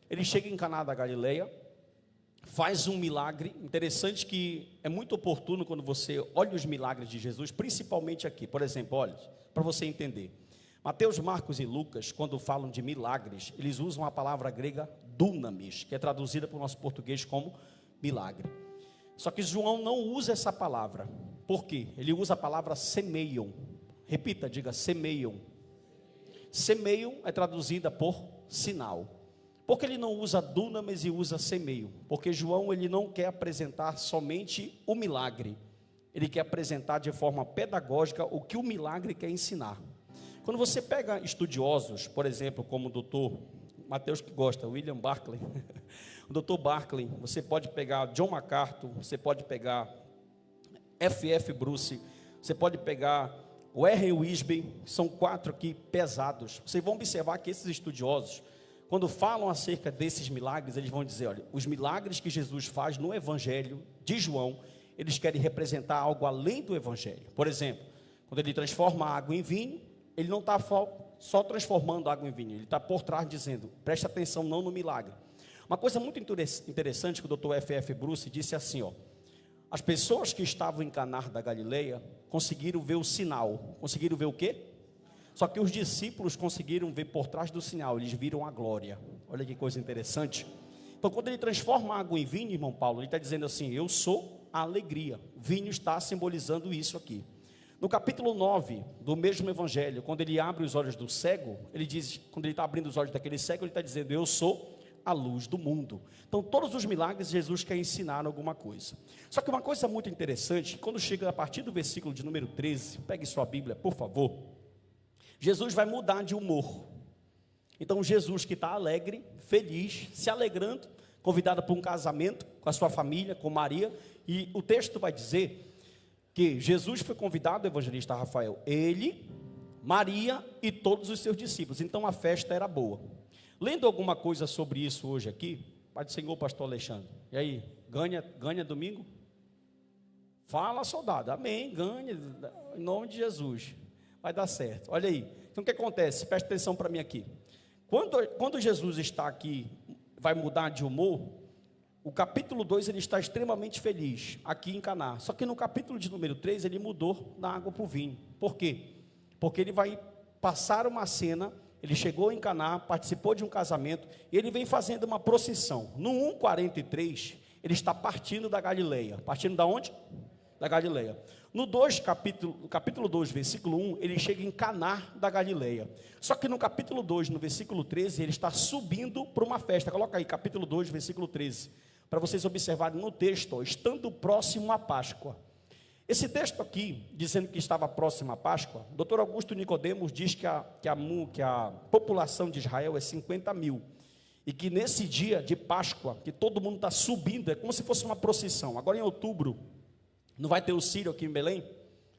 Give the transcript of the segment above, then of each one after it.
ele chega em Caná da Galileia, faz um milagre. Interessante que é muito oportuno quando você olha os milagres de Jesus, principalmente aqui. Por exemplo, olha, para você entender. Mateus, Marcos e Lucas, quando falam de milagres, eles usam a palavra grega dunamis, que é traduzida para o nosso português como milagre. Só que João não usa essa palavra. Por quê? Ele usa a palavra semeion. Repita, diga semeion. Semeion é traduzida por sinal. Por que ele não usa dunamis e usa semeio? Porque João ele não quer apresentar somente o milagre. Ele quer apresentar de forma pedagógica o que o milagre quer ensinar. Quando você pega estudiosos, por exemplo, como o doutor Mateus que gosta, William Barclay, o doutor Barclay, você pode pegar John MacArthur, você pode pegar F.F. Bruce, você pode pegar o R. Wisby, são 4 aqui pesados. Vocês vão observar que esses estudiosos, quando falam acerca desses milagres, eles vão dizer, olha, os milagres que Jesus faz no Evangelho de João, eles querem representar algo além do Evangelho. Por exemplo, quando ele transforma a água em vinho, ele não está só transformando a água em vinho, ele está por trás dizendo, preste atenção não no milagre. Uma coisa muito interessante que o Dr. F.F. Bruce disse assim, ó, as pessoas que estavam em Caná da Galileia conseguiram ver o sinal. Conseguiram ver o quê? Só que os discípulos conseguiram ver por trás do sinal, eles viram a glória. Olha que coisa interessante. Então quando ele transforma a água em vinho, irmão Paulo, ele está dizendo assim, eu sou a alegria. Vinho está simbolizando isso aqui. No capítulo 9 do mesmo evangelho, quando ele abre os olhos do cego, ele diz, quando ele está abrindo os olhos daquele cego, ele está dizendo, eu sou a luz do mundo. Então todos os milagres Jesus quer ensinar alguma coisa. Só que uma coisa muito interessante, quando chega a partir do versículo de número 13, pegue sua Bíblia por favor, Jesus vai mudar de humor. Então Jesus que está alegre, feliz, se alegrando, convidado para um casamento com a sua família, com Maria, e o texto vai dizer que Jesus foi convidado, o evangelista Rafael, ele, Maria e todos os seus discípulos. Então a festa era boa. Lendo alguma coisa sobre isso hoje aqui, Pai do Senhor, pastor Alexandre, e aí, ganha domingo? Fala, soldado, amém, ganha, em nome de Jesus, vai dar certo. Olha aí, então o que acontece? Preste atenção para mim aqui. Quando Jesus está aqui, vai mudar de humor, o capítulo 2 ele está extremamente feliz, aqui em Caná. Só que no capítulo de número 3 ele mudou da água para o vinho. Por quê? Porque ele vai passar uma cena, ele chegou em Caná, participou de um casamento, e ele vem fazendo uma procissão. No 1:43, ele está partindo da Galileia. Partindo da onde? Da Galileia. No capítulo 2, versículo 1, ele chega em Caná da Galileia. Só que no capítulo 2, no versículo 13, ele está subindo para uma festa. Coloca aí, capítulo 2, versículo 13. Para vocês observarem no texto, ó, estando próximo à Páscoa. Esse texto aqui, dizendo que estava próximo à Páscoa, o doutor Augusto Nicodemos diz que a população de Israel é 50 mil. E que nesse dia de Páscoa, que todo mundo está subindo, é como se fosse uma procissão. Agora em outubro, não vai ter o Círio aqui em Belém?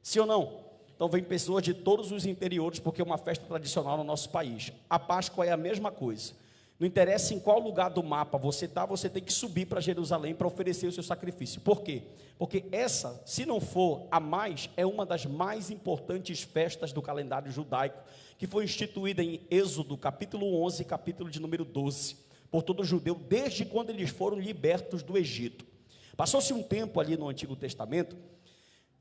Sim ou não? Então vem pessoas de todos os interiores, porque é uma festa tradicional no nosse país. A Páscoa é a mesma coisa. Não interessa em qual lugar do mapa você está, você tem que subir para Jerusalém para oferecer o seu sacrifício. Por quê? Porque essa, se não for a mais, é uma das mais importantes festas do calendário judaico, que foi instituída em Êxodo, capítulo 11, capítulo de número 12, por todo judeu, desde quando eles foram libertos do Egito. Passou-se um tempo ali no Antigo Testamento,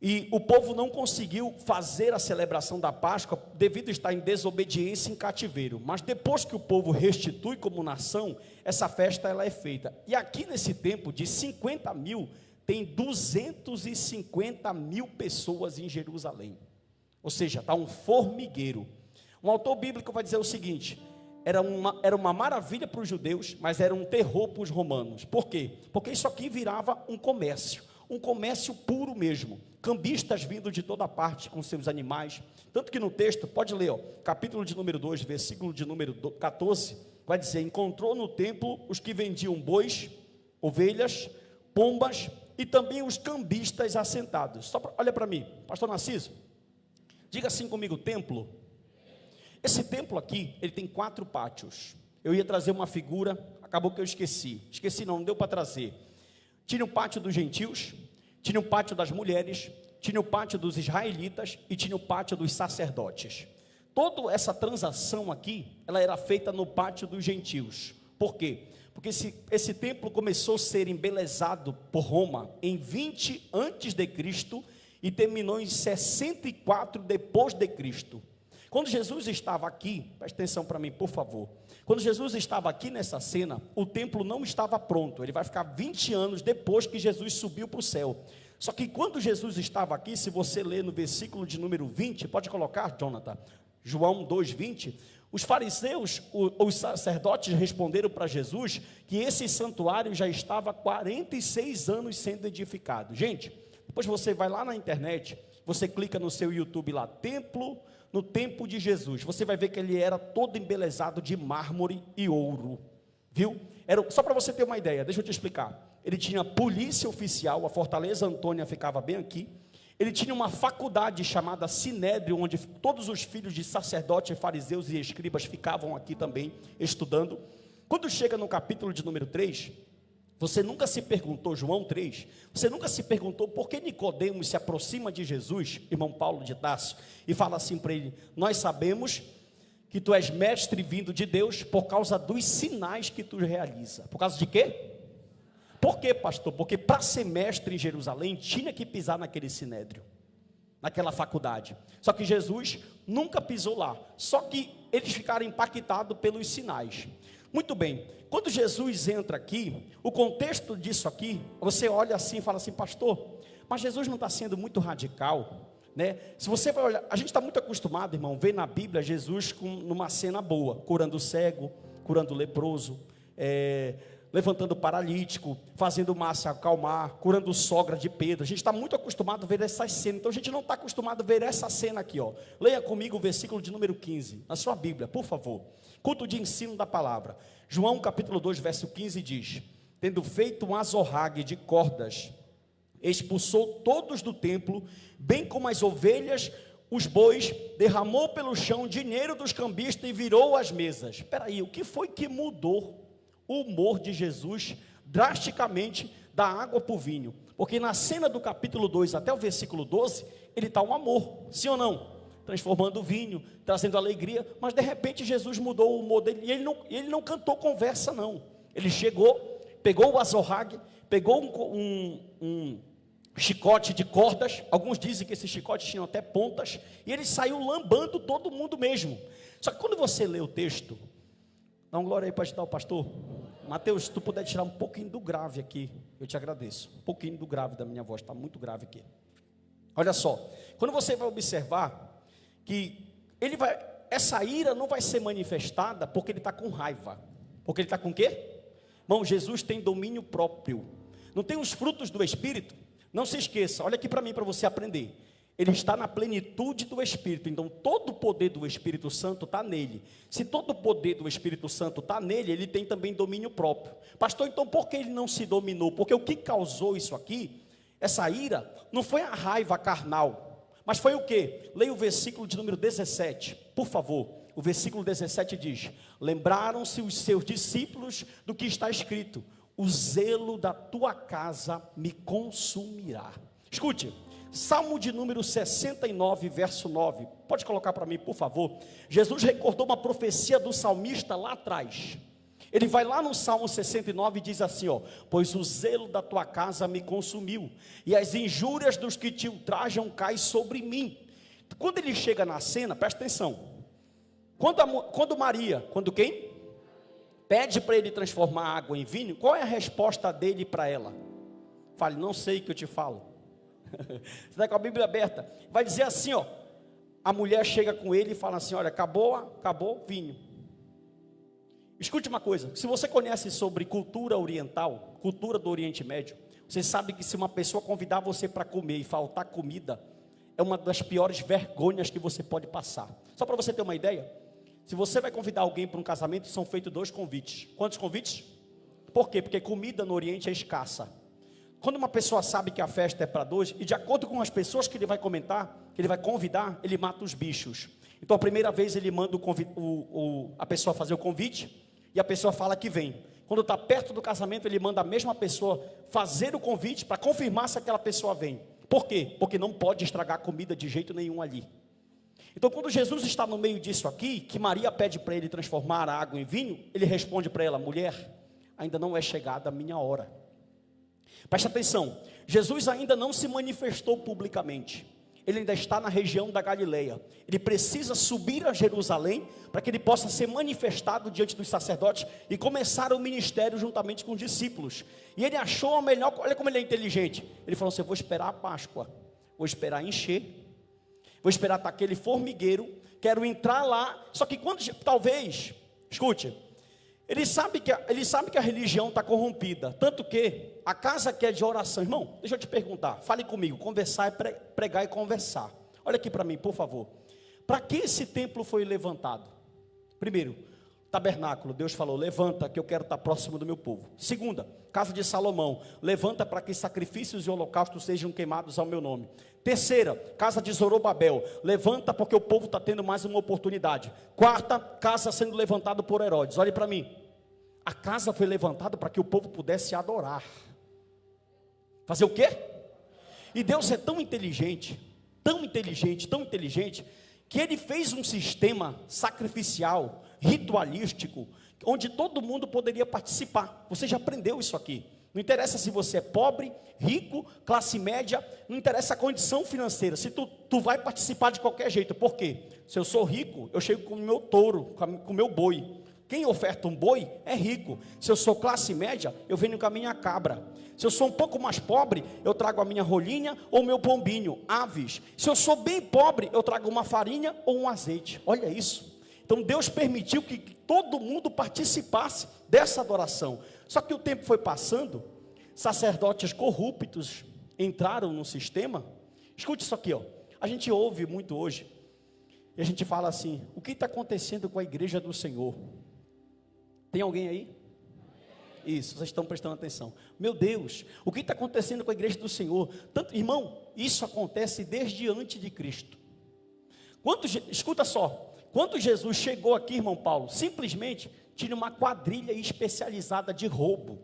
e o povo não conseguiu fazer a celebração da Páscoa devido a estar em desobediência em cativeiro. Mas depois que o povo restitui como nação, essa festa ela é feita. E aqui nesse tempo de 50 mil, tem 250 mil pessoas em Jerusalém. Ou seja, está um formigueiro. Um autor bíblico vai dizer o seguinte: era uma maravilha para os judeus, mas era um terror para os romanos. Por quê? Porque isso aqui virava um comércio puro mesmo, cambistas vindo de toda parte com seus animais, tanto que no texto, pode ler, ó, capítulo de número 2, versículo de número 14, vai dizer, encontrou no templo os que vendiam bois, ovelhas, pombas, e também os cambistas assentados. Olha para mim, pastor Narciso, diga assim comigo, templo. Esse templo aqui, ele tem 4 pátios, eu ia trazer uma figura, acabou que eu esqueci não deu para trazer. Tinha o pátio dos gentios, tinha o pátio das mulheres, tinha o pátio dos israelitas e tinha o pátio dos sacerdotes. Toda essa transação aqui, ela era feita no pátio dos gentios. Por quê? Porque esse templo começou a ser embelezado por Roma em 20 antes de Cristo e terminou em 64 depois de Cristo. Quando Jesus estava aqui, preste atenção para mim, por favor. Quando Jesus estava aqui nessa cena, o templo não estava pronto. Ele vai ficar 20 anos depois que Jesus subiu para o céu. Só que quando Jesus estava aqui, se você ler no versículo de número 20, pode colocar, Jonathan, João 2:20, os fariseus, os sacerdotes responderam para Jesus que esse santuário já estava há 46 anos sendo edificado. Gente, depois você vai lá na internet, você clica no seu YouTube lá, templo, no tempo de Jesus, você vai ver que ele era todo embelezado de mármore e ouro, viu? Só para você ter uma ideia, deixa eu te explicar. Ele tinha polícia oficial, a Fortaleza Antônia ficava bem aqui. Ele tinha uma faculdade chamada Sinédrio, onde todos os filhos de sacerdotes, fariseus e escribas ficavam aqui também estudando. Quando chega no capítulo de número 3, você nunca se perguntou, João 3, você nunca se perguntou por que Nicodemos se aproxima de Jesus, irmão Paulo de Tarso, e fala assim para ele: nós sabemos que tu és mestre vindo de Deus por causa dos sinais que tu realiza. Por causa de quê? Por quê, pastor? Porque para ser mestre em Jerusalém, tinha que pisar naquele sinédrio, naquela faculdade. Só que Jesus nunca pisou lá. Só que eles ficaram impactados pelos sinais. Muito bem, quando Jesus entra aqui, o contexto disso aqui, você olha assim e fala assim: pastor, mas Jesus não está sendo muito radical, né? Se você vai olhar, a gente está muito acostumado, irmão, ver na Bíblia Jesus numa cena boa, curando o cego, curando o leproso, levantando paralítico, fazendo massa acalmar, curando sogra de Pedro. A gente está muito acostumado a ver essas cenas, então a gente não está acostumado a ver essa cena aqui, ó. Leia comigo o versículo de número 15, na sua Bíblia, por favor. Culto de ensino da palavra. João capítulo 2, verso 15 diz: tendo feito um azorrague de cordas, expulsou todos do templo, bem como as ovelhas, os bois, derramou pelo chão dinheiro dos cambistas e virou as mesas. Espera aí, o que foi que mudou o humor de Jesus drasticamente da água para o vinho? Porque na cena do capítulo 2 até o versículo 12, ele está um amor, sim ou não? Transformando o vinho, trazendo alegria, mas de repente Jesus mudou o humor dele, e ele não cantou conversa não. Ele chegou, pegou o azorrague, pegou um chicote de cordas, alguns dizem que esses chicotes tinham até pontas, e ele saiu lambando todo mundo mesmo. Só que quando você lê o texto, dá uma glória aí para ajudar o pastor. Mateus, se tu puder tirar um pouquinho do grave aqui, eu te agradeço. Um pouquinho do grave da minha voz, está muito grave aqui. Olha só, quando você vai observar que essa ira não vai ser manifestada porque ele está com raiva. Porque ele está com o quê? Irmão, Jesus tem domínio próprio. Não tem os frutos do Espírito? Não se esqueça, olha aqui para mim, para você aprender. Ele está na plenitude do Espírito, então todo o poder do Espírito Santo está nele. Se todo o poder do Espírito Santo está nele, ele tem também domínio próprio. Pastor, então por que ele não se dominou? Porque o que causou isso aqui, essa ira, não foi a raiva carnal, mas foi o que? Leia o versículo de número 17, por favor. O versículo 17 diz: lembraram-se os seus discípulos do que está escrito: o zelo da tua casa me consumirá. Escute, Salmo de número 69, verso 9. Pode colocar para mim, por favor. Jesus recordou uma profecia do salmista lá atrás. Ele vai lá no Salmo 69 e diz assim, ó: pois o zelo da tua casa me consumiu, e as injúrias dos que te ultrajam caem sobre mim. Quando ele chega na cena, presta atenção. Quando quem? Pede para ele transformar a água em vinho, qual é a resposta dele para ela? Fale: não sei o que eu te falo. Você está com a Bíblia aberta, vai dizer assim, ó: a mulher chega com ele e fala assim: olha, acabou o vinho. Escute uma coisa, se você conhece sobre cultura oriental, cultura do Oriente Médio, você sabe que se uma pessoa convidar você para comer e faltar comida, é uma das piores vergonhas que você pode passar. Só para você ter uma ideia, se você vai convidar alguém para um casamento, são feitos 2 convites. Quantos convites? Por quê? Porque comida no Oriente é escassa. Quando uma pessoa sabe que a festa é para 2, e de acordo com as pessoas que ele vai comentar, que ele vai convidar, ele mata os bichos. Então a primeira vez ele manda a pessoa fazer o convite, e a pessoa fala que vem. Quando está perto do casamento, ele manda a mesma pessoa fazer o convite, para confirmar se aquela pessoa vem. Por quê? Porque não pode estragar a comida de jeito nenhum ali. Então, quando Jesus está no meio disso aqui, que Maria pede para ele transformar a água em vinho, ele responde para ela: mulher, ainda não é chegada a minha hora. Preste atenção, Jesus ainda não se manifestou publicamente, ele ainda está na região da Galileia, ele precisa subir a Jerusalém, para que ele possa ser manifestado diante dos sacerdotes, e começar o ministério juntamente com os discípulos. E ele achou a melhor, olha como ele é inteligente, ele falou assim: eu vou esperar a Páscoa, vou esperar encher, vou esperar estar aquele formigueiro, quero entrar lá. Só que quando, talvez, escute, ele sabe que a religião está corrompida, tanto que a casa que é de oração, irmão, deixa eu te perguntar, fale comigo, conversar é pregar e conversar. Olha aqui para mim, por favor. Para que esse templo foi levantado? Primeiro, tabernáculo, Deus falou: levanta que eu quero estar próximo do meu povo. Segunda, casa de Salomão, levanta para que sacrifícios e holocaustos sejam queimados ao meu nome. Terceira, casa de Zorobabel, levanta porque o povo está tendo mais uma oportunidade. Quarta, casa sendo levantada por Herodes. Olhe para mim, a casa foi levantada para que o povo pudesse adorar. Fazer o quê? E Deus é tão inteligente, tão inteligente, tão inteligente, que ele fez um sistema sacrificial, ritualístico, onde todo mundo poderia participar. Você já aprendeu isso aqui. Não interessa se você é pobre, rico, classe média, não interessa a condição financeira, se tu vai participar de qualquer jeito. Por quê? Se eu sou rico, eu chego com o meu touro, com o meu boi. Quem oferta um boi é rico. Se eu sou classe média, eu venho com a minha cabra. Se eu sou um pouco mais pobre, eu trago a minha rolinha ou o meu pombinho, aves. Se eu sou bem pobre, eu trago uma farinha ou um azeite. Olha isso. Então Deus permitiu que todo mundo participasse dessa adoração. Só que o tempo foi passando, sacerdotes corruptos entraram no sistema. Escute isso aqui, ó. A gente ouve muito hoje, e a gente fala assim: o que está acontecendo com a igreja do Senhor? Tem alguém aí? Isso, vocês estão prestando atenção. Meu Deus, o que está acontecendo com a igreja do Senhor? Tanto, irmão, isso acontece desde antes de Cristo. Escuta só, quando Jesus chegou aqui, irmão Paulo, simplesmente tinha uma quadrilha especializada de roubo.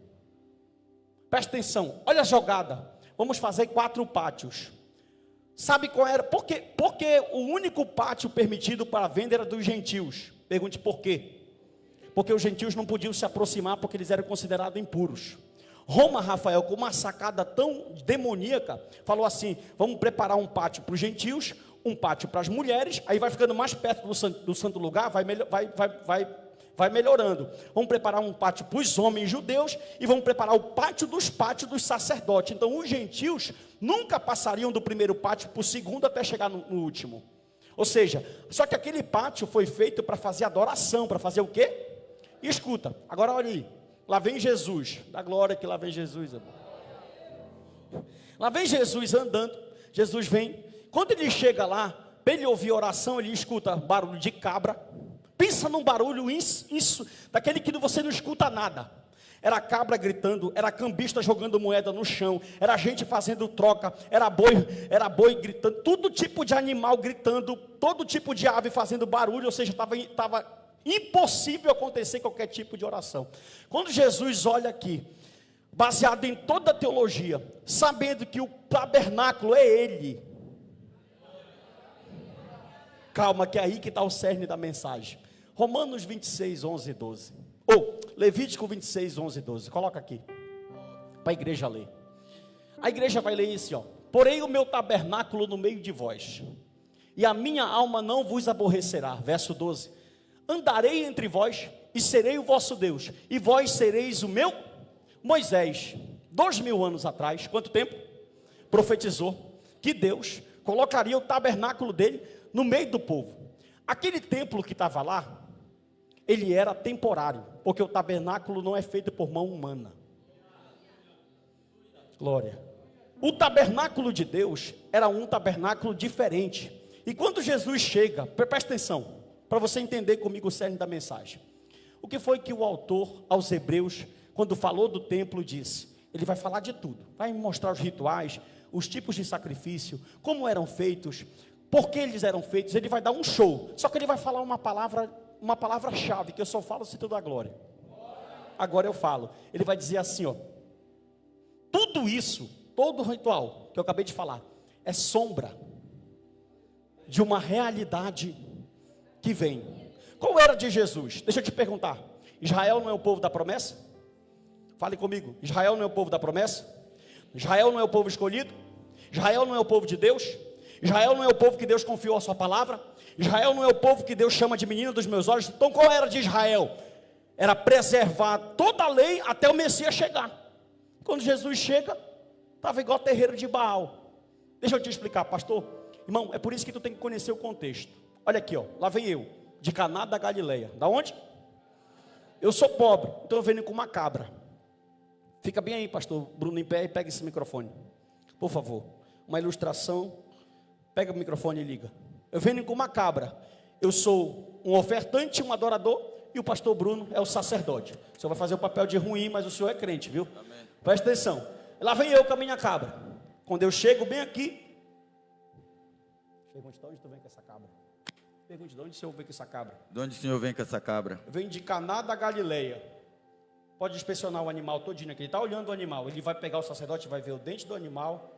Presta atenção, olha a jogada. Vamos fazer 4 pátios. Sabe qual era? Porque o único pátio permitido para venda era dos gentios. Pergunte por quê? Porque os gentios não podiam se aproximar, porque eles eram considerados impuros. Roma, Rafael, com uma sacada tão demoníaca, falou assim: vamos preparar um pátio para os gentios, um pátio para as mulheres, aí vai ficando mais perto do santo lugar, vai melhorando. Vamos preparar um pátio para os homens judeus, e vamos preparar o pátio dos sacerdotes. Então os gentios nunca passariam do primeiro pátio para o segundo, até chegar no último. Ou seja, só que aquele pátio foi feito para fazer adoração, para fazer o quê? E escuta, agora olha aí, lá vem Jesus, dá glória que lá vem Jesus, amor. Lá vem Jesus andando, Jesus vem, quando ele chega lá, para ele ouvir oração, ele escuta barulho de cabra. Pensa num barulho isso, daquele que você não escuta nada. Era cabra gritando, era cambista jogando moeda no chão, era gente fazendo troca, era boi gritando, todo tipo de animal gritando, todo tipo de ave fazendo barulho, ou seja, estava impossível acontecer qualquer tipo de oração. Quando Jesus olha aqui, baseado em toda a teologia, sabendo que o tabernáculo é Ele. Calma, que é aí que está o cerne da mensagem. Romanos 26, 11 e 12. Levítico 26, 11 e 12. Coloca aqui, para a igreja ler. A igreja vai ler isso, ó. Porém o meu tabernáculo no meio de vós, e a minha alma não vos aborrecerá. Verso 12. Andarei entre vós, e serei o vosso Deus, e vós sereis o meu. Moisés, 2000 anos atrás, quanto tempo? Profetizou que Deus colocaria o tabernáculo dele no meio do povo. Aquele templo que estava lá, ele era temporário, porque o tabernáculo não é feito por mão humana. Glória. O tabernáculo de Deus era um tabernáculo diferente. E quando Jesus chega, presta atenção, para você entender comigo o cerne da mensagem. O que foi que o autor aos Hebreus, quando falou do templo, disse? Ele vai falar de tudo, vai mostrar os rituais, os tipos de sacrifício, como eram feitos, por que eles eram feitos. Ele vai dar um show, só que ele vai falar uma palavra-chave, que eu só falo se tu dá glória. Agora eu falo, ele vai dizer assim, ó: tudo isso, todo o ritual que eu acabei de falar, é sombra de uma realidade que vem. Qual era de Jesus? Deixa eu te perguntar. Israel não é o povo da promessa? Fale comigo. Israel não é o povo da promessa? Israel não é o povo escolhido? Israel não é o povo de Deus? Israel não é o povo que Deus confiou a sua palavra? Israel não é o povo que Deus chama de menino dos meus olhos? Então qual era de Israel? Era preservar toda a lei até o Messias chegar. Quando Jesus chega, estava igual terreiro de Baal. Deixa eu te explicar, pastor. Irmão, é por isso que tu tem que conhecer o contexto. Olha aqui, ó, lá vem eu, de Caná da Galileia. Da onde? Eu sou pobre, então eu venho com uma cabra. Fica bem aí, pastor Bruno, em pé, e pega esse microfone, por favor. Uma ilustração. Pega o microfone e liga. Eu venho com uma cabra. Eu sou um ofertante, um adorador, e o pastor Bruno é o sacerdote. O senhor vai fazer o papel de ruim, mas o senhor é crente, viu? Amém. Presta atenção. Lá vem eu com a minha cabra. Quando eu chego bem aqui, pergunte de onde tu vem com essa cabra? Pergunte de onde o senhor vem com essa cabra? De onde o senhor vem com essa cabra? Vem de Caná da Galileia. Pode inspecionar o animal todinho aqui. Ele está olhando o animal. Ele vai pegar o sacerdote, vai ver o dente do animal,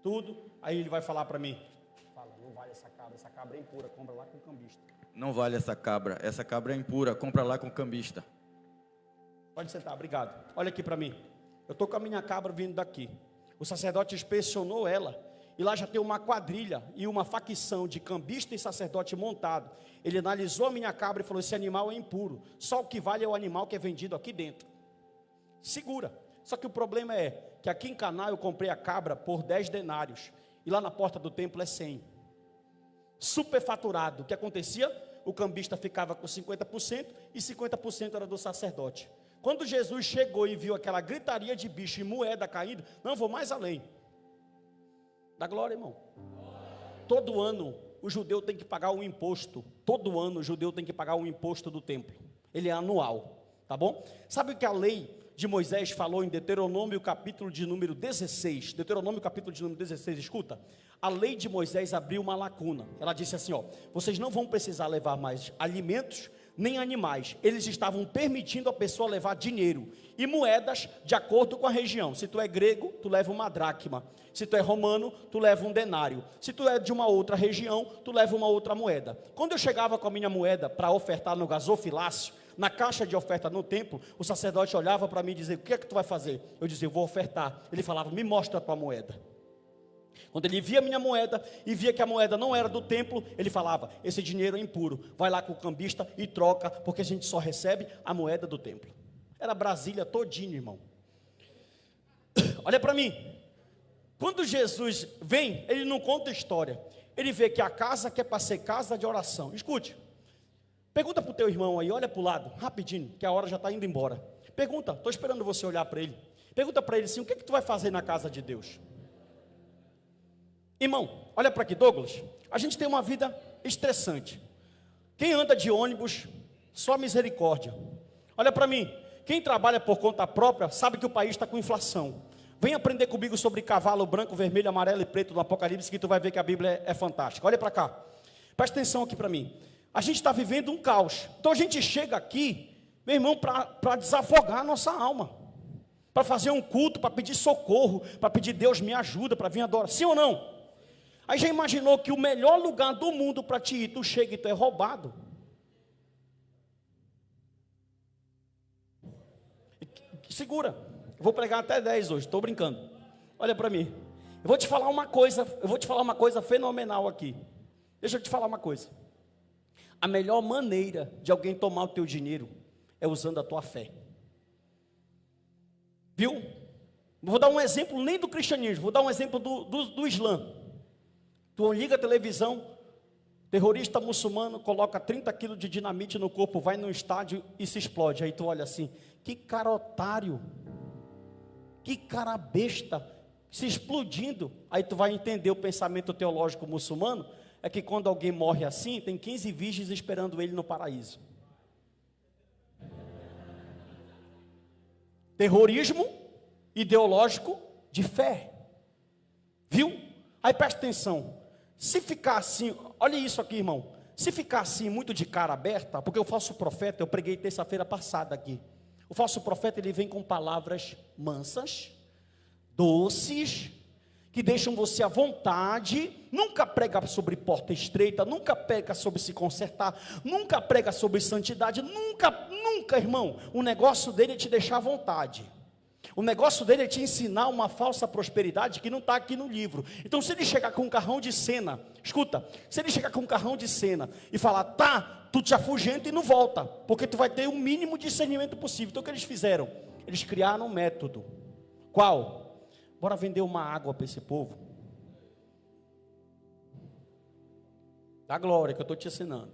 tudo. Aí ele vai falar para mim. Fala, não vale essa cabra é impura, compra lá com o cambista. Não vale essa cabra é impura, compra lá com o cambista. Pode sentar, obrigado. Olha aqui para mim. Eu estou com a minha cabra vindo daqui. O sacerdote inspecionou ela. E lá já tem uma quadrilha e uma facção de cambista e sacerdote montado. Ele analisou a minha cabra e falou, esse animal é impuro. Só o que vale é o animal que é vendido aqui dentro. Segura. Só que o problema é que aqui em Caná eu comprei a cabra por 10 denários. E lá na porta do templo é 100. Superfaturado. O que acontecia? O cambista ficava com 50% e 50% era do sacerdote. Quando Jesus chegou e viu aquela gritaria de bicho e moeda caindo, não, vou mais além. Dá glória, irmão. Todo ano o judeu tem que pagar um imposto. Todo ano o judeu tem que pagar um imposto do templo. Ele é anual, tá bom? Sabe o que a lei de Moisés falou em Deuteronômio capítulo de número 16? Deuteronômio capítulo de número 16, escuta. A lei de Moisés abriu uma lacuna. Ela disse assim, ó, vocês não vão precisar levar mais alimentos nem animais. Eles estavam permitindo a pessoa levar dinheiro e moedas de acordo com a região. Se tu é grego, tu leva uma dracma. Se tu é romano, tu leva um denário. Se tu é de uma outra região, tu leva uma outra moeda. Quando eu chegava com a minha moeda para ofertar no gasofilácio, na caixa de oferta no templo, o sacerdote olhava para mim e dizia, o que é que tu vai fazer? Eu dizia, eu vou ofertar. Ele falava, me mostra a tua moeda. Quando ele via a minha moeda e via que a moeda não era do templo, ele falava, esse dinheiro é impuro, vai lá com o cambista e troca, porque a gente só recebe a moeda do templo. Era Brasília todinho, irmão. Olha para mim, quando Jesus vem, ele não conta história, ele vê que a casa que é para ser casa de oração, escute, pergunta para o teu irmão aí, olha para o lado, rapidinho, que a hora já está indo embora, pergunta, estou esperando você olhar para ele, pergunta para ele assim, o que é que tu vai fazer na casa de Deus? Irmão, olha para aqui, Douglas, a gente tem uma vida estressante. Quem anda de ônibus, só misericórdia. Olha para mim, quem trabalha por conta própria, sabe que o país está com inflação. Vem aprender comigo sobre cavalo branco, vermelho, amarelo e preto do Apocalipse, que tu vai ver que a Bíblia é fantástica. Olha para cá, presta atenção aqui para mim. A gente está vivendo um caos. Então a gente chega aqui, meu irmão, para desafogar a nossa alma. Para fazer um culto, para pedir socorro, para pedir Deus me ajuda, para vir adorar. Sim ou não? Aí já imaginou que o melhor lugar do mundo para ti ir, tu chega e tu é roubado? Segura, eu vou pregar até 10 hoje, estou brincando. Olha para mim, eu vou te falar uma coisa fenomenal aqui. Deixa eu te falar uma coisa. A melhor maneira de alguém tomar o teu dinheiro é usando a tua fé. Viu? Vou dar um exemplo nem do cristianismo, vou dar um exemplo do Islã. Tu liga a televisão, terrorista muçulmano coloca 30 quilos de dinamite no corpo, vai num estádio e se explode. Aí tu olha assim, que cara otário, que cara besta, se explodindo. Aí tu vai entender o pensamento teológico muçulmano, é que quando alguém morre assim, tem 15 virgens esperando ele no paraíso. Terrorismo ideológico de fé. Viu? Aí presta atenção. Se ficar assim, olha isso aqui, irmão. Se ficar assim, muito de cara aberta, porque o falso profeta, eu preguei terça-feira passada aqui. O falso profeta, ele vem com palavras mansas, doces, que deixam você à vontade. Nunca prega sobre porta estreita, nunca prega sobre se consertar, nunca prega sobre santidade, nunca, irmão. O negócio dele é te deixar à vontade. O negócio dele é te ensinar uma falsa prosperidade que não está aqui no livro. Então, se ele chegar com um carrão de cena, escuta, se ele chegar com um carrão de cena e falar, tá, tu te afugenta e não volta, porque tu vai ter o mínimo discernimento possível. Então, o que eles fizeram? Eles criaram um método. Qual? Bora vender uma água para esse povo. Dá glória que eu estou te ensinando.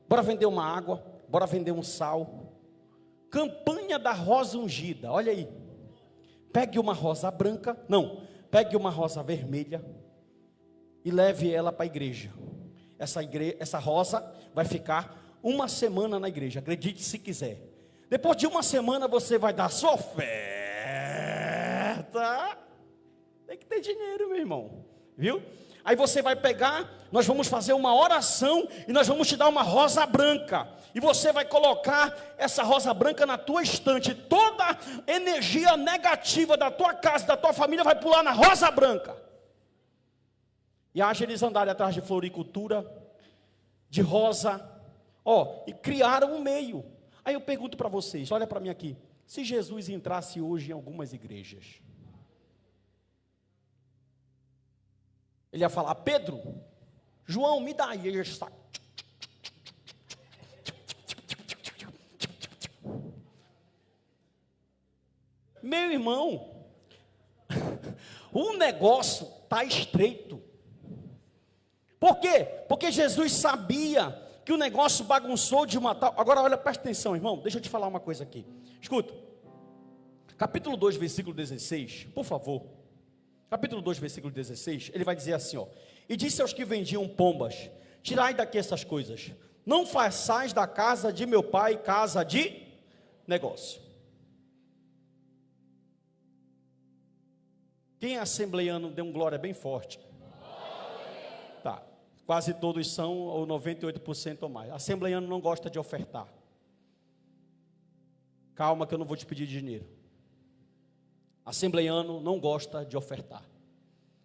Bora vender uma água, bora vender um sal. Campanha da rosa ungida, olha aí. Pegue uma rosa branca, pegue uma rosa vermelha e leve ela para a igreja. Essa rosa vai ficar uma semana na igreja, acredite se quiser. Depois de uma semana você vai dar sua oferta. Tem que ter dinheiro, meu irmão, viu? Aí você vai pegar, nós vamos fazer uma oração e nós vamos te dar uma rosa branca. E você vai colocar essa rosa branca na tua estante. Toda energia negativa da tua casa, da tua família vai pular na rosa branca. E haja eles andarem atrás de floricultura, de rosa, e criaram um meio. Aí eu pergunto para vocês, olha para mim aqui. Se Jesus entrasse hoje em algumas igrejas, ele ia falar, Pedro, João, me dá aí. Meu irmão, o negócio está estreito. Por quê? Porque Jesus sabia que o negócio bagunçou de uma tal... Agora olha, presta atenção, irmão, deixa eu te falar uma coisa aqui. Escuta, capítulo 2, versículo 16, por favor. Capítulo 2, versículo 16, ele vai dizer assim, e disse aos que vendiam pombas, tirai daqui essas coisas, não façais da casa de meu pai casa de negócio. Quem é assembleiano, dê um glória bem forte. Tá, quase todos são, ou 98% ou mais. Assembleiano não gosta de ofertar. Calma que eu não vou te pedir dinheiro. Assembleiano não gosta de ofertar.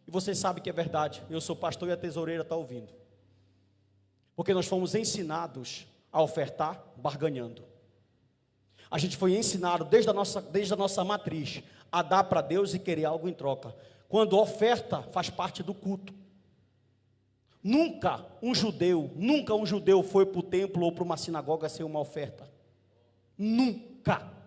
E você sabe que é verdade. Eu sou pastor e a tesoureira está ouvindo. Porque nós fomos ensinados a ofertar barganhando. A gente foi ensinado desde a nossa matriz a dar para Deus e querer algo em troca. Quando oferta faz parte do culto. Nunca um judeu foi para o templo ou para uma sinagoga sem uma oferta. Nunca.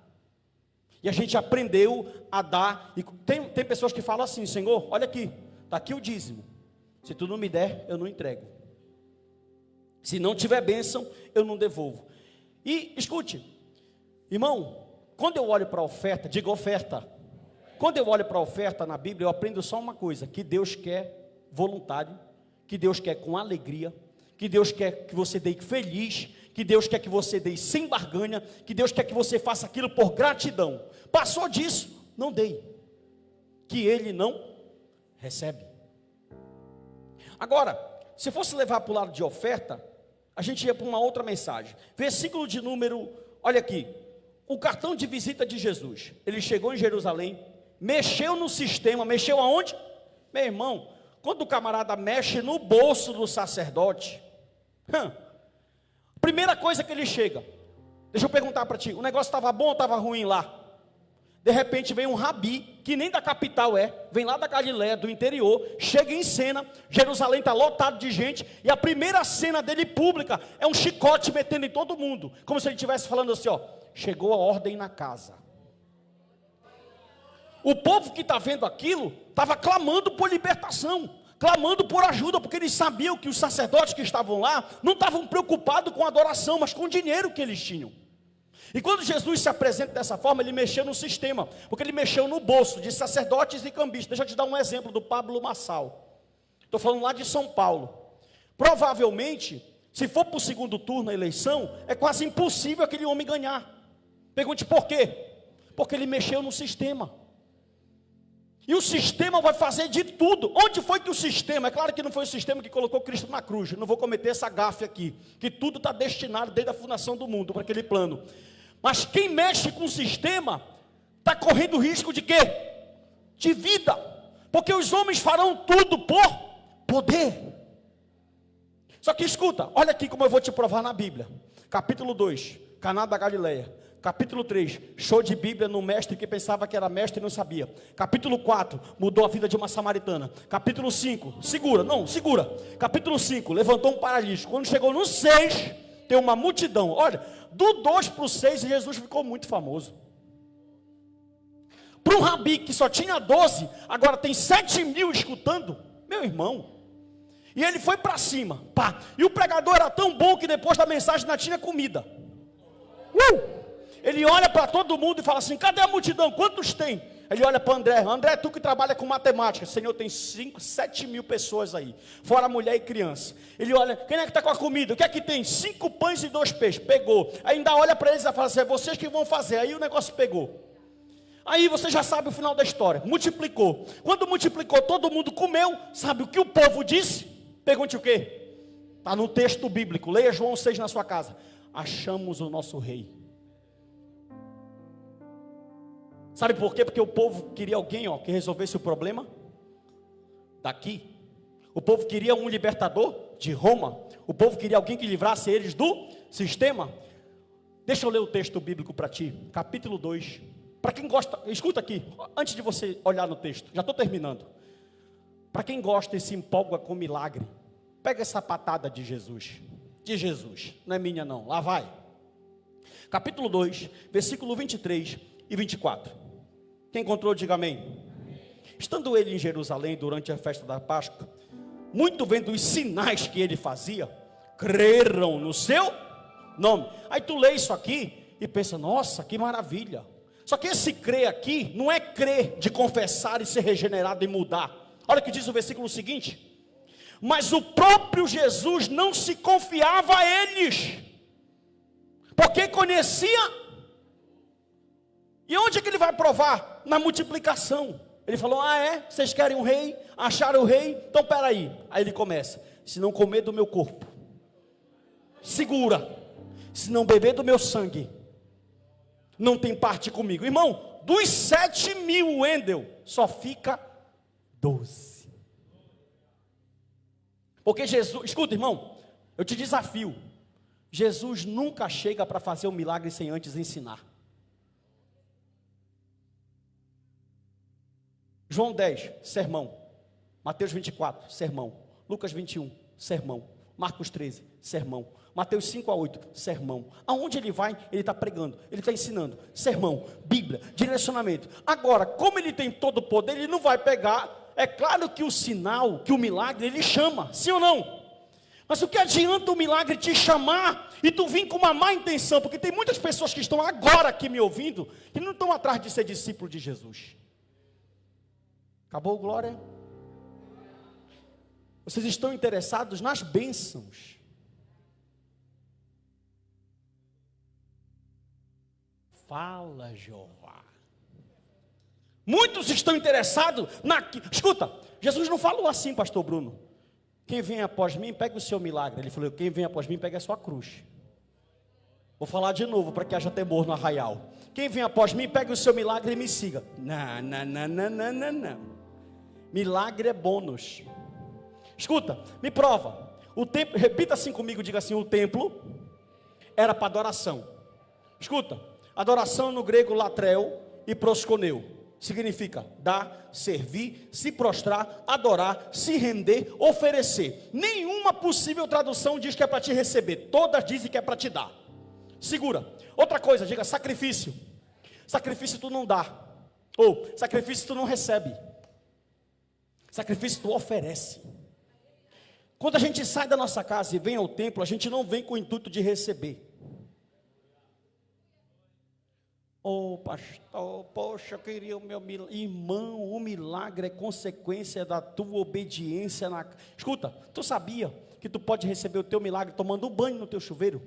E a gente aprendeu a dar. E tem pessoas que falam assim, Senhor, olha aqui, está aqui o dízimo. Se tu não me der, eu não entrego. Se não tiver bênção, eu não devolvo. E escute, irmão, quando eu olho para a oferta, diga oferta. Quando eu olho para a oferta na Bíblia, eu aprendo só uma coisa, que Deus quer voluntário, que Deus quer com alegria, que Deus quer que você dê feliz, que Deus quer que você dê sem barganha, que Deus quer que você faça aquilo por gratidão. Passou disso, não dei, que Ele não recebe. Agora, se fosse levar para o lado de oferta, a gente ia para uma outra mensagem. Versículo de número, olha aqui, o cartão de visita de Jesus. Ele chegou em Jerusalém, mexeu no sistema, mexeu aonde? Meu irmão, quando o camarada mexe no bolso do sacerdote, primeira coisa que ele chega, deixa eu perguntar para ti, o negócio estava bom ou estava ruim lá? De repente vem um rabi, que nem da capital vem lá da Galiléia, do interior, chega em cena, Jerusalém está lotado de gente, e a primeira cena dele pública é um chicote metendo em todo mundo, como se ele estivesse falando assim, chegou a ordem na casa. O povo que está vendo aquilo, estava clamando por libertação, clamando por ajuda, porque eles sabiam que os sacerdotes que estavam lá, não estavam preocupados com a adoração, mas com o dinheiro que eles tinham. E quando Jesus se apresenta dessa forma, ele mexeu no sistema, porque ele mexeu no bolso de sacerdotes e cambistas. Deixa eu te dar um exemplo do Pablo Massal. Estou falando lá de São Paulo. Provavelmente, se for para o segundo turno a eleição, é quase impossível aquele homem ganhar. Pergunte por quê? Porque ele mexeu no sistema. E o sistema vai fazer de tudo. Onde foi que o sistema? É claro que não foi o sistema que colocou Cristo na cruz. Eu não vou cometer essa gafe aqui. Que tudo está destinado desde a fundação do mundo para aquele plano. Mas quem mexe com o sistema está correndo risco de quê? De vida. Porque os homens farão tudo por poder. Só que escuta, olha aqui como eu vou te provar na Bíblia. Capítulo 2, Caná da Galileia. Capítulo 3, show de Bíblia no mestre que pensava que era mestre e não sabia. Capítulo 4, mudou a vida de uma samaritana. Capítulo 5, segura. Capítulo 5, levantou um paralítico. Quando chegou no 6, tem uma multidão. Olha, do 2 para o 6, Jesus ficou muito famoso. Para um rabi que só tinha 12, agora tem 7.000 escutando. Meu irmão. E ele foi para cima. Pá. E o pregador era tão bom que depois da mensagem ainda tinha comida. Ele olha para todo mundo e fala assim: cadê a multidão? Quantos tem? Ele olha para André: André, tu que trabalha com matemática. Senhor, tem 7.000 pessoas aí, fora mulher e criança. Ele olha: quem é que está com a comida? O que é que tem? 5 pães e 2 peixes. Pegou. Aí ainda olha para eles e fala assim: é vocês que vão fazer. Aí o negócio pegou. Aí você já sabe o final da história. Multiplicou. Quando multiplicou, todo mundo comeu. Sabe o que o povo disse? Pergunte o quê? Está no texto bíblico. Leia João 6 na sua casa. Achamos o nosso rei. Sabe por quê? Porque o povo queria alguém, que resolvesse o problema daqui. O povo queria um libertador de Roma. O povo queria alguém que livrasse eles do sistema. Deixa eu ler o texto bíblico para ti. Capítulo 2. Para quem gosta, escuta aqui, antes de você olhar no texto. Já estou terminando. Para quem gosta e se empolga com milagre, pega essa patada de Jesus. De Jesus, não é minha não, lá vai. Capítulo 2, versículo 23 e 24. Quem encontrou, diga amém. Estando ele em Jerusalém durante a festa da Páscoa, muito vendo os sinais que ele fazia, creram no seu nome. Aí tu lê isso aqui e pensa: nossa, que maravilha. Só que esse crer aqui não é crer de confessar e ser regenerado e mudar. Olha o que diz o versículo seguinte: mas o próprio Jesus não se confiava a eles, porque conhecia. E onde é que ele vai provar? Na multiplicação. Ele falou: ah é? Vocês querem um rei? Acharam o rei? Então peraí. Aí ele começa: se não comer do meu corpo, segura. Se não beber do meu sangue, não tem parte comigo. Irmão, dos 7.000, Wendel, só fica 12. Porque Jesus, escuta irmão, eu te desafio. Jesus nunca chega para fazer um milagre sem antes ensinar. João 10, sermão. Mateus 24, sermão. Lucas 21, sermão. Marcos 13, sermão. Mateus 5 a 8, sermão. Aonde ele vai, ele está pregando, ele está ensinando. Sermão, Bíblia, direcionamento. Agora, como ele tem todo o poder, ele não vai pegar. É claro que o sinal, que o milagre, ele chama, sim ou não? Mas o que adianta o milagre te chamar e tu vir com uma má intenção? Porque tem muitas pessoas que estão agora aqui me ouvindo, que não estão atrás de ser discípulo de Jesus. Acabou, glória? Vocês estão interessados nas bênçãos. Fala, Jeová. Muitos estão interessados na... Escuta, Jesus não falou assim, pastor Bruno: quem vem após mim, pega o seu milagre. Ele falou: quem vem após mim, pega a sua cruz. Vou falar de novo, para que haja temor no arraial. Quem vem após mim, pega o seu milagre e me siga. Não. Milagre é bônus. Escuta, me prova. O templo, repita assim comigo, diga assim: o templo era para adoração. Escuta, adoração no grego latreu e prosconeu. Significa dar, servir, se prostrar, adorar, se render, oferecer. Nenhuma possível tradução diz que é para te receber. Todas dizem que é para te dar. Segura. Outra coisa, diga sacrifício. Sacrifício tu não dá. Ou sacrifício tu não recebe. Sacrifício tu oferece. Quando a gente sai da nossa casa e vem ao templo, a gente não vem com o intuito de receber. Oh pastor, poxa, eu queria o meu milagre. Irmão, o milagre é consequência da tua obediência na... Escuta, tu sabia que tu pode receber o teu milagre tomando um banho no teu chuveiro?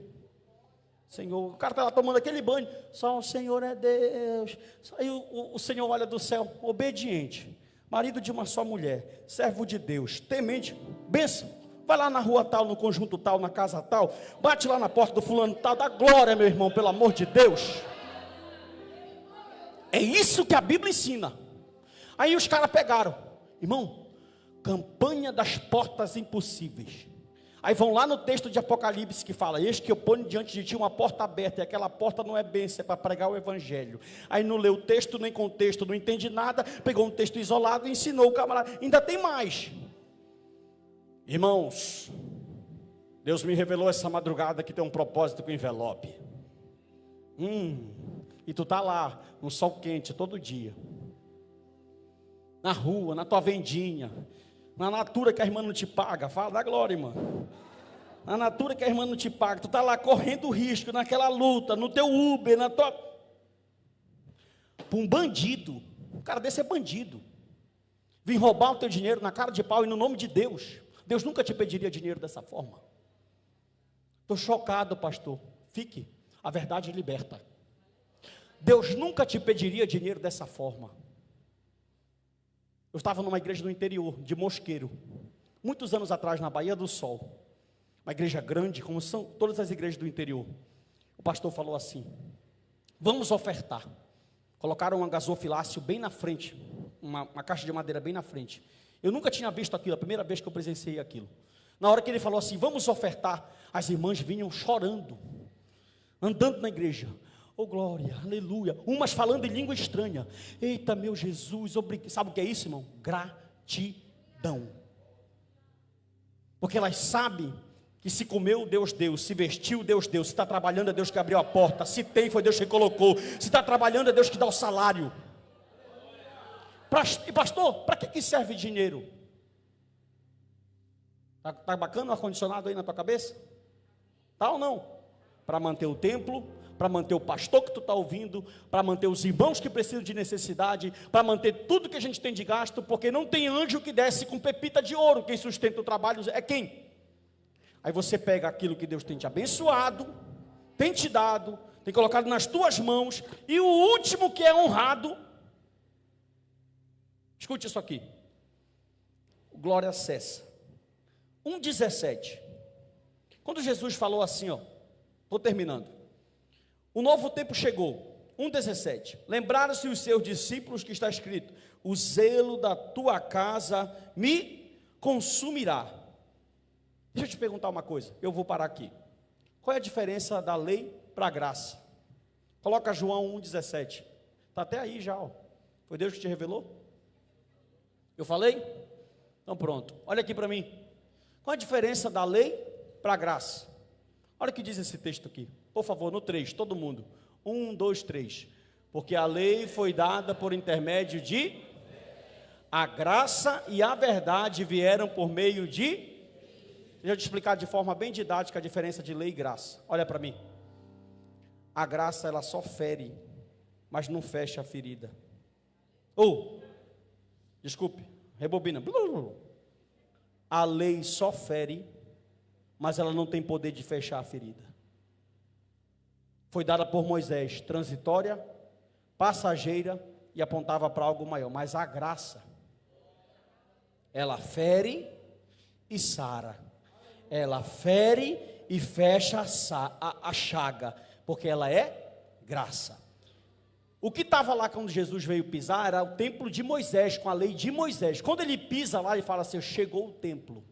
Senhor, o cara está lá tomando aquele banho, só o Senhor é Deus. Aí o Senhor olha do céu, obediente, marido de uma só mulher, servo de Deus, temente, bênção. Vai lá na rua tal, no conjunto tal, na casa tal, bate lá na porta do fulano tal, dá glória, meu irmão, pelo amor de Deus. É isso que a Bíblia ensina. Aí os caras pegaram Irmão, campanha das portas impossíveis. Aí vão lá no texto de Apocalipse que fala: eis que eu ponho diante de ti uma porta aberta, e aquela porta não é bênção, é para pregar o evangelho. Aí não leu o texto, nem contexto, não entende nada, pegou um texto isolado e ensinou o camarada. Ainda tem mais. Irmãos, Deus me revelou essa madrugada que tem um propósito com envelope. E tu tá lá, no sol quente, todo dia. Na rua, na tua vendinha, na natura que a irmã não te paga. Fala da glória, irmã. Na natura que a irmã não te paga. Tu está lá correndo risco, naquela luta, no teu Uber, na tua... Para um bandido, um cara desse é bandido. Vim roubar o teu dinheiro na cara de pau e no nome de Deus. Deus nunca te pediria dinheiro dessa forma. Estou chocado, pastor. Fique, a verdade liberta. Deus nunca te pediria dinheiro dessa forma. Eu estava numa igreja do interior, de Mosqueiro, muitos anos atrás, na Baía do Sol. Uma igreja grande, como são todas as igrejas do interior. O pastor falou assim: vamos ofertar. Colocaram um gasofilácio bem na frente, uma caixa de madeira bem na frente. Eu nunca tinha visto aquilo, a primeira vez que eu presenciei aquilo. Na hora que ele falou assim, vamos ofertar, as irmãs vinham chorando, andando na igreja. Oh glória, aleluia, umas falando em língua estranha. Eita meu Jesus, sabe o que é isso, irmão? Gratidão. Porque elas sabem que se comeu, Deus deu, se vestiu, Deus deu, se está trabalhando, é Deus que abriu a porta, se tem, foi Deus que colocou, se está trabalhando, é Deus que dá o salário. E pastor, para que serve dinheiro? Está bacana o ar-condicionado aí na tua cabeça? Tá ou não? Para manter o templo, para manter o pastor que tu está ouvindo, para manter os irmãos que precisam de necessidade, para manter tudo que a gente tem de gasto, porque não tem anjo que desce com pepita de ouro. Quem sustenta o trabalho é quem? Aí você pega aquilo que Deus tem te abençoado, tem te dado, tem colocado nas tuas mãos, e o último que é honrado, escute isso aqui, glória cessa. 1,17, quando Jesus falou assim, estou terminando, o novo tempo chegou, 1,17, lembraram-se os seus discípulos que está escrito, o zelo da tua casa me consumirá. Deixa eu te perguntar uma coisa, eu vou parar aqui. Qual é a diferença da lei para a graça? Coloca João 1,17. Está até aí já. Foi Deus que te revelou? Eu falei? Então pronto. Olha aqui para mim. Qual a diferença da lei para a graça? Olha o que diz esse texto aqui. Por favor, no 3, todo mundo. 1, 2, 3. Porque a lei foi dada por intermédio de... A graça e a verdade vieram por meio de... Deixa eu te explicar de forma bem didática a diferença de lei e graça. Olha para mim. A graça, ela só fere, mas não fecha a ferida. Desculpe, rebobina. A lei só fere, mas ela não tem poder de fechar a ferida. Foi dada por Moisés, transitória, passageira e apontava para algo maior. Mas a graça, ela fere e sara. Ela fere e fecha a chaga, porque ela é graça. O que estava lá quando Jesus veio pisar era o templo de Moisés, com a lei de Moisés. Quando ele pisa lá, ele fala assim, chegou o templo.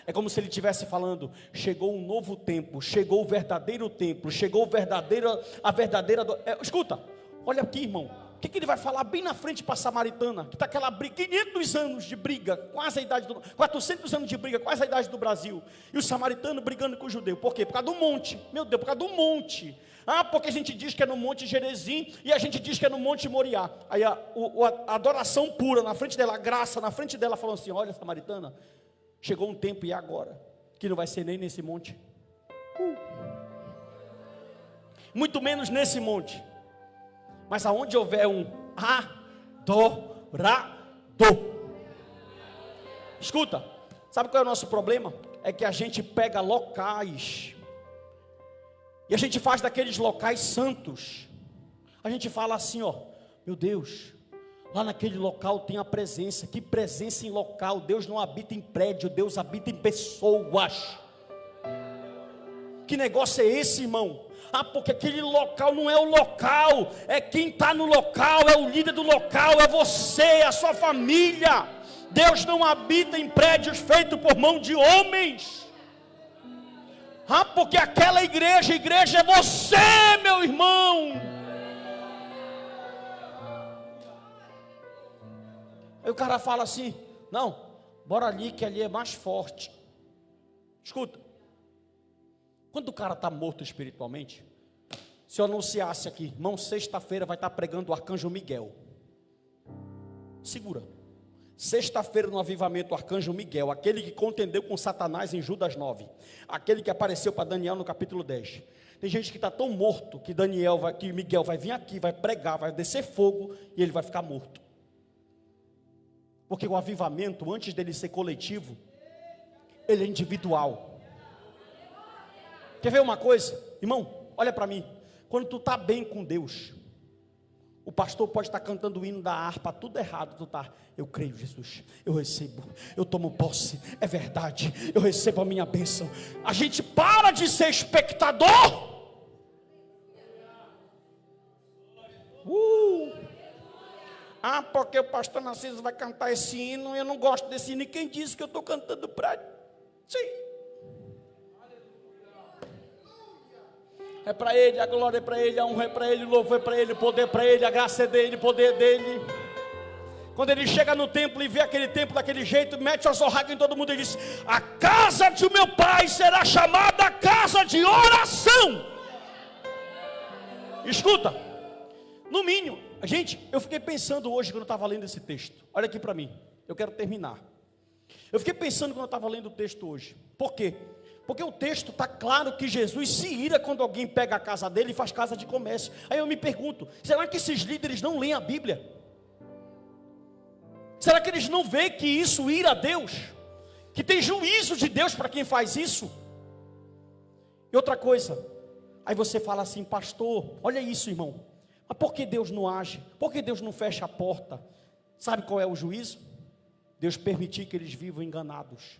É como se ele estivesse falando, chegou um novo tempo, chegou o verdadeiro templo, chegou a verdadeira... Escuta, olha aqui, irmão. O que ele vai falar bem na frente para a samaritana, que está aquela briga, 500 anos de briga, quase a idade 400 anos de briga, quase a idade do Brasil, e o samaritano brigando com o judeu, por quê? Por causa do monte, meu Deus, por causa do monte, porque a gente diz que é no monte Gerezim, e a gente diz que é no monte Moriá, aí a adoração pura na frente dela, a graça na frente dela, falou assim, olha samaritana, chegou um tempo e agora, que não vai ser nem nesse monte, muito menos nesse monte, mas aonde houver um adorador. Escuta, sabe qual é o nosso problema? É que a gente pega locais e a gente faz daqueles locais santos. A gente fala assim, meu Deus, lá naquele local tem a presença. Que presença em local? Deus não habita em prédio, Deus habita em pessoas. Que negócio é esse, irmão? Porque aquele local não é o local, é quem está no local, é o líder do local, é você, é a sua família. Deus não habita em prédios feitos por mão de homens. Porque aquela igreja é você, meu irmão. Aí o cara fala assim: não, bora ali que ali é mais forte. Escuta, quando o cara está morto espiritualmente, se eu anunciasse aqui, irmão, sexta-feira vai estar pregando o arcanjo Miguel. Segura. Sexta-feira no avivamento, o arcanjo Miguel, aquele que contendeu com Satanás em Judas 9, aquele que apareceu para Daniel no capítulo 10. Tem gente que está tão morto que Miguel vai vir aqui, vai pregar, vai descer fogo e ele vai ficar morto. Porque o avivamento, antes dele ser coletivo, ele é individual. Quer ver uma coisa? Irmão, olha para mim. Quando tu está bem com Deus, o pastor pode estar cantando o hino da harpa, tudo errado, tu está: eu creio, Jesus, eu recebo, eu tomo posse, é verdade, eu recebo a minha bênção. A gente para de ser espectador. Porque o pastor Narciso vai cantar esse hino, eu não gosto desse hino, e quem disse que eu estou cantando para ti? É para ele, a glória é para ele, a honra é para ele, o louvor é para ele, o poder é para ele, a graça é dele, o poder é dele. Quando ele chega no templo e vê aquele templo daquele jeito, mete a zorraca em todo mundo e diz: a casa de meu pai será chamada casa de oração. Escuta, no mínimo, gente, eu fiquei pensando hoje quando eu estava lendo esse texto. Olha aqui para mim, eu quero terminar. Eu fiquei pensando quando eu estava lendo o texto hoje. Por quê? Porque o texto está claro que Jesus se ira quando alguém pega a casa dele e faz casa de comércio. Aí eu me pergunto, será que esses líderes não leem a Bíblia? Será que eles não veem que isso ira a Deus? Que tem juízo de Deus para quem faz isso? E outra coisa, aí você fala assim: pastor, olha isso, irmão. Mas por que Deus não age? Por que Deus não fecha a porta? Sabe qual é o juízo? Deus permitir que eles vivam enganados,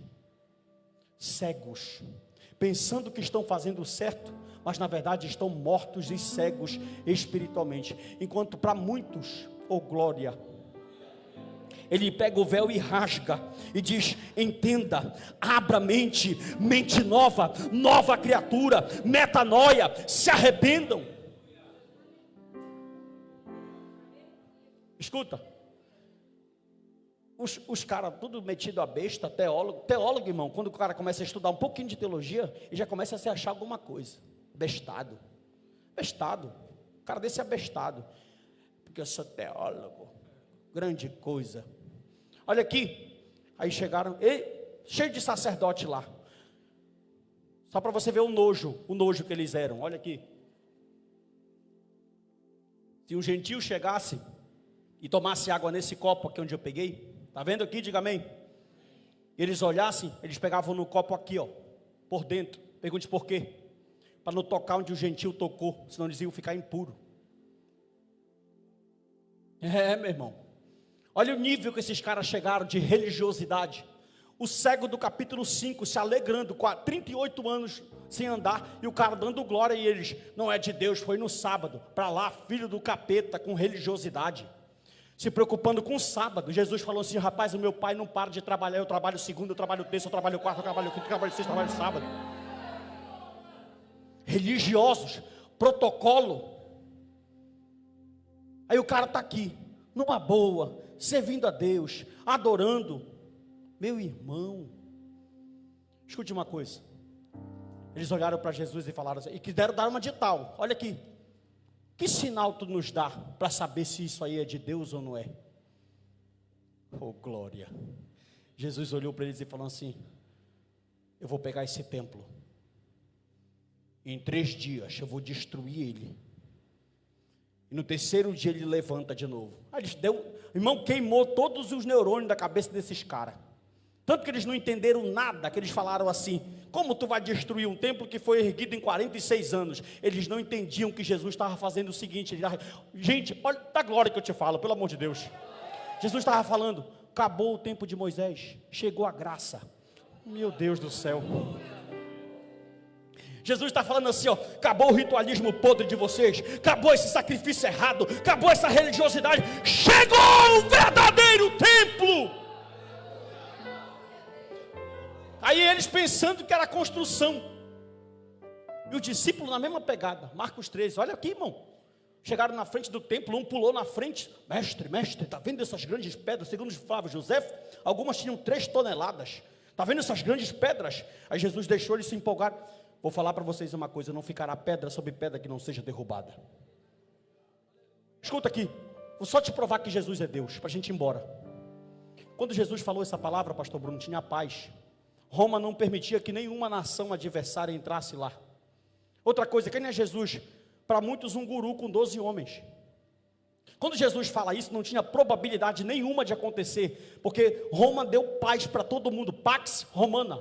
cegos, pensando que estão fazendo certo, mas na verdade estão mortos e cegos espiritualmente. Enquanto para muitos, glória, ele pega o véu e rasga e diz: entenda, abra mente nova, nova criatura, metanoia, se arrependam. Escuta, os caras tudo metido a besta, teólogo, irmão, quando o cara começa a estudar um pouquinho de teologia, ele já começa a se achar alguma coisa. Bestado, o cara desse é bestado, porque eu sou teólogo, grande coisa. Olha aqui, aí chegaram, cheio de sacerdote lá, só para você ver o nojo que eles eram. Olha aqui, se um gentil chegasse e tomasse água nesse copo aqui onde eu peguei, está vendo aqui? Diga amém. Eles olhassem, eles pegavam no copo aqui, por dentro. Pergunte por quê? Para não tocar onde o gentil tocou, senão eles iam ficar impuro. Meu irmão, olha o nível que esses caras chegaram de religiosidade. O cego do capítulo 5 se alegrando, 38 anos sem andar, e o cara dando glória, e eles: não é de Deus, foi no sábado. Para lá, filho do capeta, com religiosidade, se preocupando com o sábado. Jesus falou assim: rapaz, o meu pai não para de trabalhar, eu trabalho segunda, eu trabalho terça, eu trabalho quarta, eu trabalho quinta, eu trabalho sexta, eu trabalho sábado. Religiosos, protocolo. Aí o cara está aqui, numa boa, servindo a Deus, adorando. Meu irmão, escute uma coisa. Eles olharam para Jesus e falaram assim, e quiseram dar uma de tal: olha aqui, que sinal tu nos dá para saber se isso aí é de Deus ou não é? Glória. Jesus olhou para eles e falou assim: eu vou pegar esse templo, em 3 dias eu vou destruir ele, e no 3º dia ele levanta de novo. Aí eles irmão, queimou todos os neurônios da cabeça desses caras, tanto que eles não entenderam nada, que eles falaram assim: como tu vai destruir um templo que foi erguido em 46 anos? Eles não entendiam que Jesus estava fazendo o seguinte, gente, olha da glória que eu te falo, pelo amor de Deus. Jesus estava falando: acabou o tempo de Moisés, chegou a graça. Meu Deus do céu. Jesus está falando assim, ó, acabou o ritualismo podre de vocês, acabou esse sacrifício errado, acabou essa religiosidade, chegou o verdadeiro templo. Aí eles pensando que era construção, e os discípulos na mesma pegada. Marcos 13, olha aqui, irmão, chegaram na frente do templo, um pulou na frente, mestre, está vendo essas grandes pedras? Segundo Flávio José, algumas tinham 3 toneladas, está vendo essas grandes pedras? Aí Jesus deixou eles se empolgar. Vou falar para vocês uma coisa, não ficará pedra sobre pedra que não seja derrubada. Escuta aqui, vou só te provar que Jesus é Deus, para a gente ir embora. Quando Jesus falou essa palavra, pastor Bruno, tinha paz. Roma não permitia que nenhuma nação adversária entrasse lá. Outra coisa, quem é Jesus? Para muitos um guru com 12 homens. Quando Jesus fala isso, não tinha probabilidade nenhuma de acontecer, porque Roma deu paz para todo mundo, Pax Romana.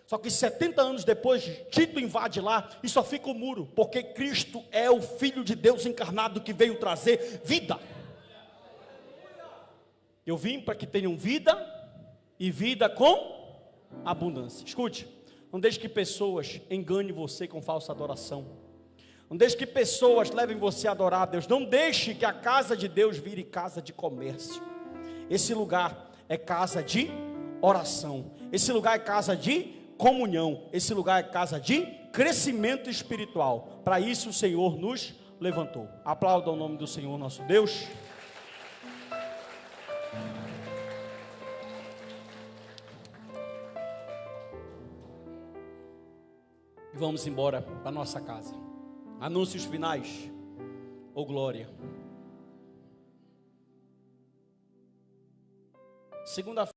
Só que 70 anos depois, Tito invade lá e só fica o muro, porque Cristo é o Filho de Deus encarnado que veio trazer vida. Eu vim para que tenham vida e vida com abundância. Escute, não deixe que pessoas enganem você com falsa adoração. Não deixe que pessoas levem você a adorar a Deus. Não deixe que a casa de Deus vire casa de comércio. Esse lugar é casa de oração. Esse lugar é casa de comunhão. Esse lugar é casa de crescimento espiritual. Para isso o Senhor nos levantou. Aplauda o nome do Senhor nosso Deus. E vamos embora para nossa casa. Anúncios finais. Oh glória. Segunda-feira.